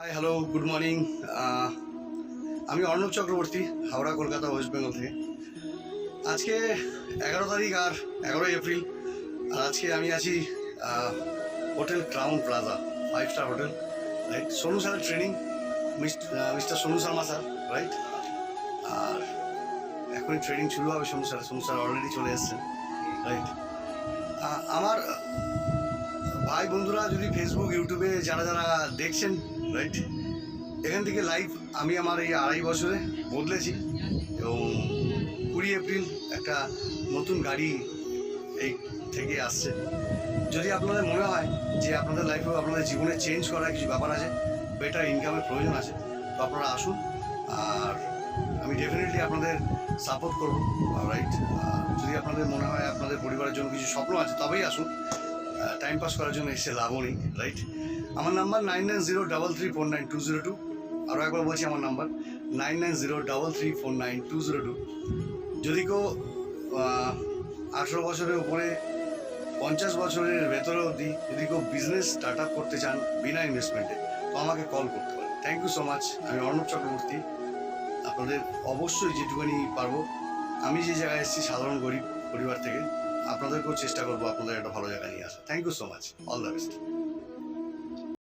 Hi hello good morning. আমি Arnab Chakraborty, Howrah Kolkata West Bengal থেকে। আজকে 11 তারিখ আর 11 এপ্রিল। আর আজকে আমি আছি hotel Crowne Plaza, 5 star hotel, right. Sonu স্যারের training, mister Sonu Sharma sir, right. আর এখনই ট্রেনিং শুরু হবে। সোনু স্যার অলরেডি চলে এসছেন, রাইট। আমার ভাই বন্ধুরা যদি ফেসবুক ইউটিউবে যারা যারা দেখছেন, রাইট, এখান থেকে লাইভ আমি আমার এই 2.5 বছরে বদলেছি। এবং 20 এপ্রিল একটা নতুন গাড়ি এই থেকে আসছে। যদি আপনাদের মনে হয় যে আপনাদের লাইফেও আপনাদের জীবনে চেঞ্জ করার কিছু ব্যাপার আছে, বেটার ইনকামের প্রয়োজন আছে, তো আপনারা আসুন। আর আমি ডেফিনেটলি আপনাদের সাপোর্ট করবো, রাইট। যদি আপনাদের মনে হয় আপনাদের পরিবারের জন্য কিছু স্বপ্ন আছে, তবেই আসুন। টাইম পাস করার জন্য এসে লাভও নেই, রাইট। আমার নাম্বার 9903349202। আরও একবার বলছি, আমার নাম্বার 9903349202। যদি কেউ 18 বছরের উপরে, 50 বছরের ভেতরে অবধি যদি কেউ বিজনেস স্টার্ট আপ করতে চান বিনা ইনভেস্টমেন্টে, তো আমাকে কল করতে পারেন। Thank you so much. আমি অর্ণব চক্রবর্তী। আপনাদের অবশ্যই যেটুকুনি পারবো, আমি যে জায়গায় এসেছি সাধারণ গরিব পরিবার থেকে, আপনাদেরকেও চেষ্টা করবো আপনাদের একটা ভালো জায়গায় নিয়ে আসা। Thank you so much. All the best.